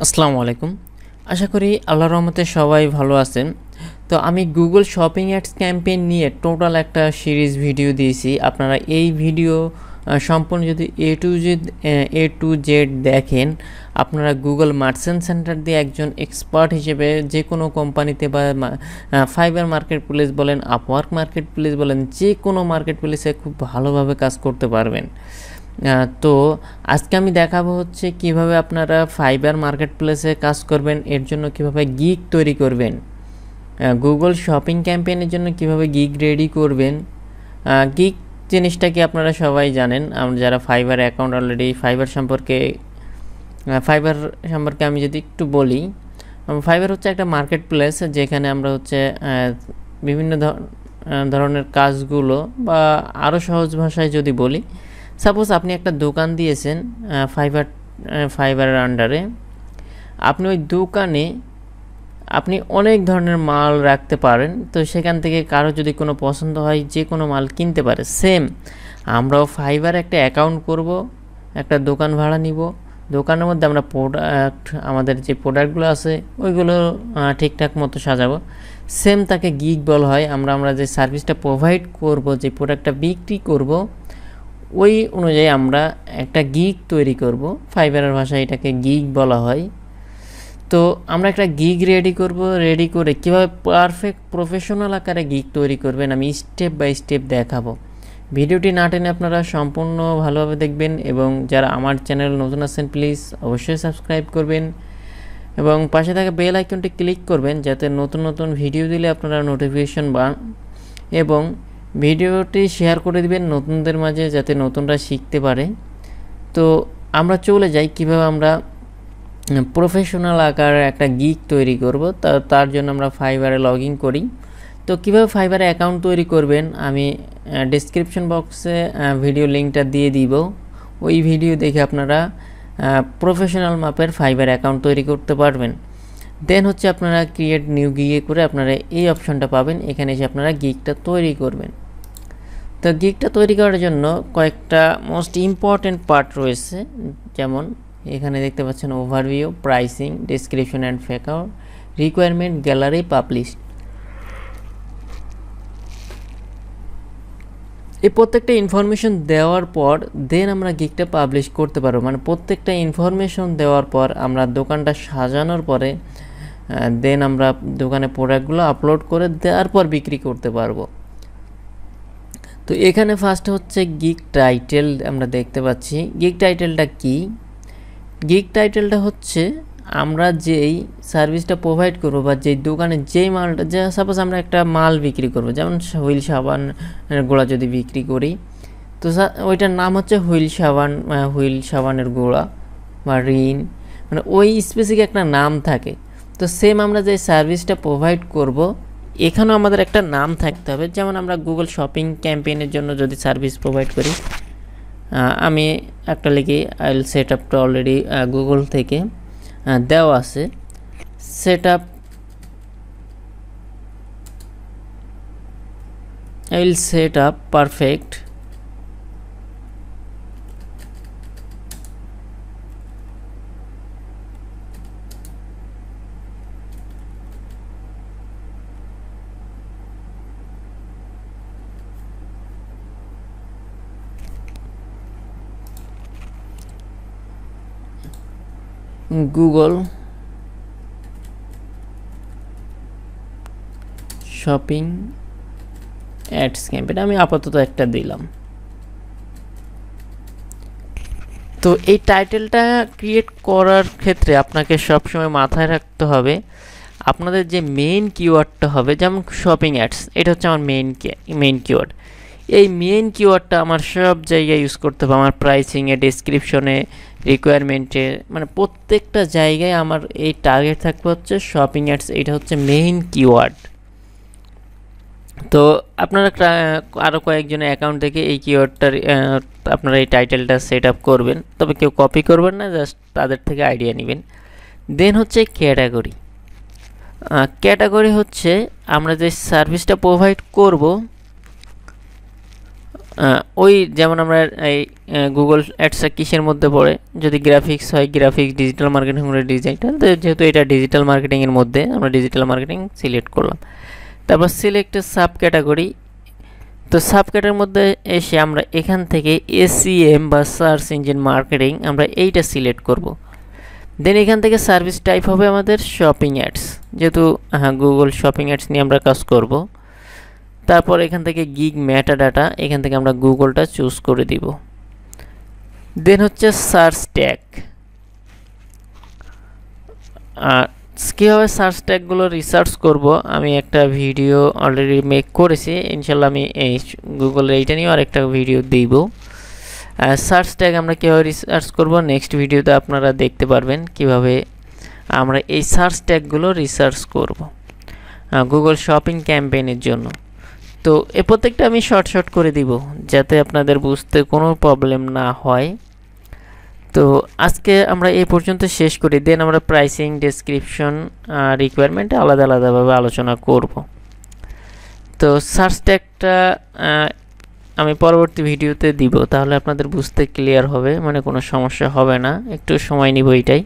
আসসালামু আলাইকুম। আশা করি আল্লাহর রহমতে সবাই ভালো আছেন। তো আমি গুগল শপিং অ্যাডস ক্যাম্পেইন নিয়ে টোটাল একটা সিরিজ ভিডিও দিয়েছি। আপনারা এই ভিডিও সম্পূর্ণ যদি এ টু জেড দেখেন, আপনারা গুগল মার্চেন্ট সেন্টার দিয়ে একজন এক্সপার্ট হিসেবে যে কোনো কোম্পানিতে বা ফাইবার মার্কেট প্লেস বলেন, আপওয়ার্ক মার্কেট প্লেস বলেন, যে কোনো মার্কেট প্লেসে খুব ভালোভাবে কাজ করতে পারবেন। তো আজকে আমি দেখাবো হচ্ছে কিভাবে আপনারা ফাইবার মার্কেট প্লেসে কাজ করবেন, এর জন্য কিভাবে গিগ তৈরি করবেন, গুগল শপিং ক্যাম্পেইনের জন্য কিভাবে গিগ রেডি করবেন। গিগ জিনিসটা কি আপনারা সবাই জানেন। আমরা যারা ফাইবার অ্যাকাউন্ট অলরেডি ফাইবার সম্পর্কে আমি যদি একটু বলি, ফাইবার হচ্ছে একটা মার্কেট প্লেস যেখানে আমরা হচ্ছে বিভিন্ন ধরনের কাজগুলো, বা আরও সহজ ভাষায় যদি বলি, সাপোজ আপনি একটা দোকান দিয়েছেন ফাইবারের আন্ডারে। আপনি ওই দোকানে আপনি অনেক ধরনের মাল রাখতে পারেন। তো সেখান থেকে কারো যদি কোনো পছন্দ হয় যে কোনো মাল কিনতে পারে। সেম আমরাও ফাইবার একটা অ্যাকাউন্ট করব, একটা দোকান ভাড়া নিব, দোকানের মধ্যে আমরা আমাদের যে প্রোডাক্টগুলো আছে ওইগুলো ঠিকঠাক মতো সাজাবো। সেম তাকে গিগ বলা হয়। আমরা যে সার্ভিসটা প্রোভাইড করব, যে প্রোডাক্টটা বিক্রি করব, ওই অনুযায়ী আমরা একটা গিগ তৈরি করব। ফাইবারের ভাষায় এটাকে গিগ বলা হয়। তো আমরা একটা গিগ রেডি করে কীভাবে পারফেক্ট প্রফেশনাল আকারে গিগ তৈরি করবেন আমি স্টেপ বাই স্টেপ দেখাবো। ভিডিওটি না টেনে আপনারা সম্পূর্ণ ভালোভাবে দেখবেন, এবং যারা আমার চ্যানেল নতুন আছেন প্লিজ অবশ্যই সাবস্ক্রাইব করবেন এবং পাশে থাকা বেল আইকনটি ক্লিক করবেন, যাতে নতুন নতুন ভিডিও দিলে আপনারা নোটিফিকেশন পান, এবং ভিডিওটি শেয়ার করে দিবেন নতুনদের মাঝে, যাতে নতুনরা শিখতে পারে। তো আমরা চলে যাই কিভাবে আমরা প্রফেশনাল আকারে একটা গিগ তৈরি করব। তার জন্য আমরা ফাইবারে লগ ইন করি। তো কীভাবে ফাইবারে অ্যাকাউন্ট তৈরি করবেন আমি ডেসক্রিপশন বক্সে ভিডিও লিঙ্কটা দিয়ে দিব। ওই ভিডিও দেখে আপনারা প্রফেশনাল মাপের ফাইবার অ্যাকাউন্ট তৈরি করতে পারবেন। দেন হচ্ছে আপনারা ক্রিয়েট নিউ গিগে করে আপনারা এই অপশনটা পাবেন। এখানে এসে আপনারা গিগটা তৈরি করবেন। তো গিগটা তৈরি করার জন্য কয়েকটা মোস্ট ইম্পর্টেন্ট পার্ট রয়েছে, যেমন এখানে দেখতে পাচ্ছেন ওভারভিউ, প্রাইসিং, ডেসক্রিপশন অ্যান্ড ফ্যাকাউট, রিকোয়ারমেন্ট, গ্যালারি, পাবলিশ। এই প্রত্যেকটা ইনফরমেশন দেওয়ার পর দেন আমরা গিগটা পাবলিশ করতে পারবো। মানে প্রত্যেকটা ইনফরমেশন দেওয়ার পর আমরা দোকানটা সাজানোর পরে দেন আমরা দোকানে প্রোডাক্টগুলো আপলোড করে দেওয়ার পর বিক্রি করতে পারবো। তো এখানে ফার্স্ট হচ্ছে গিগ টাইটেল। আমরা দেখতে পাচ্ছি গিগ টাইটেলটা কি। গিগ টাইটেলটা হচ্ছে আমরা যেই সার্ভিসটা প্রোভাইড করবো, বা যেই দোকানে যেই মালটা, যে সাপোজ আমরা একটা মাল বিক্রি করবো, যেমন হুইল সাবান গুঁড়া যদি বিক্রি করি, তো ওইটার নাম হচ্ছে হুইল সাবানের গুঁড়া বা রিন, মানে ওই স্পেসিফিক একটা নাম থাকে। তো সেম আমরা যে সার্ভিসটা প্রোভাইড করব, এখানেও আমাদের একটা নাম থাকতে হবে। যেমন আমরা গুগল শপিং ক্যাম্পেইনের জন্য যদি সার্ভিস প্রোভাইড করি, আমি একটা লিখি আইল সেট আপটা অলরেডি গুগল থেকে দেওয়া আছে। সেট আপ আইল set up perfect Google shopping ads campaign আমি আপাতত একটা দিলাম। তো এই টাইটেলটা ক্রিয়েট করার ক্ষেত্রে আপনাকে সবসময় মাথায় রাখতে হবে আপনাদের যে মেইন কিওয়ার্ডটা হবে, যেমন শপিং অ্যাডস, এটা হচ্ছে আমার মেইন কিওয়ার্ড। এই মেইন কিওয়ার্ডটা আমার সব জায়গায় ইউজ করতে হবে। আমার প্রাইসিংয়ে, ডেসক্রিপশনে, রিকোয়ারমেন্টে, মানে প্রত্যেকটা জায়গায় আমার এই টার্গেট থাকবে হচ্ছে শপিং অ্যাডস। এটা হচ্ছে মেইন কিওয়ার্ড। তো আপনারা আরও কয়েকজনের অ্যাকাউন্ট থেকে এই কিওয়ার্ডটার আপনারা এই টাইটেলটা সেট আপ করবেন, তবে কেউ কপি করবেন না, জাস্ট তাদের থেকে আইডিয়া নেবেন। দেন হচ্ছে ক্যাটাগরি। ক্যাটাগরি হচ্ছে আমরা যে সার্ভিসটা প্রোভাইড করব ওই যেমন আমরা এই গুগল অ্যাডসটা কিসের মধ্যে পড়ে, যদি গ্রাফিক্স হয় গ্রাফিক্স, ডিজিটাল মার্কেটিং হলে ডিজিটাল, তো যেহেতু এটা ডিজিটাল মার্কেটিংয়ের মধ্যে আমরা ডিজিটাল মার্কেটিং সিলেক্ট করলাম। তারপর সিলেক্ট সাব ক্যাটাগরি, তো সাব ক্যাটাগরির মধ্যে এসে আমরা এখান থেকে এসইএম বা সার্চ ইঞ্জিন মার্কেটিং আমরা এইটা সিলেক্ট করব। দেন এখান থেকে সার্ভিস টাইপ হবে আমাদের শপিং অ্যাডস, যেহেতু গুগল শপিং অ্যাডস নিয়ে আমরা কাজ করব। তারপর এখান থেকে গিগ মেটা ডাটা, এখান থেকে আমরা গুগলটা চুজ করে দিব। দেন হচ্ছে সার্চ ট্যাগ, আর কীভাবে সার্চ ট্যাগগুলো রিসার্চ করব আমি একটা ভিডিও অলরেডি মেক করেছি, ইনশাল্লাহ আমি এই গুগলের এইটা নিয়েও আরেকটা ভিডিও দিব। সার্চ ট্যাগ আমরা কীভাবে রিসার্চ করব নেক্সট ভিডিওতে আপনারা দেখতে পারবেন কিভাবে আমরা এই সার্চ ট্যাগগুলো রিসার্চ করব গুগল শপিং ক্যাম্পেইনের জন্য। তো এ প্রত্যেকটা আমি শর্ট করে দিব যাতে আপনাদের বুঝতে কোনো প্রবলেম না হয়। তো আজকে আমরা এই পর্যন্ত শেষ করি, দেন আমরা প্রাইসিং, ডেসক্রিপশন, রিকোয়ারমেন্ট আলাদাভাবে আলোচনা করব। তো সার্চ ট্যাগটা আমি পরবর্তী ভিডিওতে দিব, তাহলে আপনাদের বুঝতে ক্লিয়ার হবে, মানে কোনো সমস্যা হবে না, একটু সময় নিব এইটাই।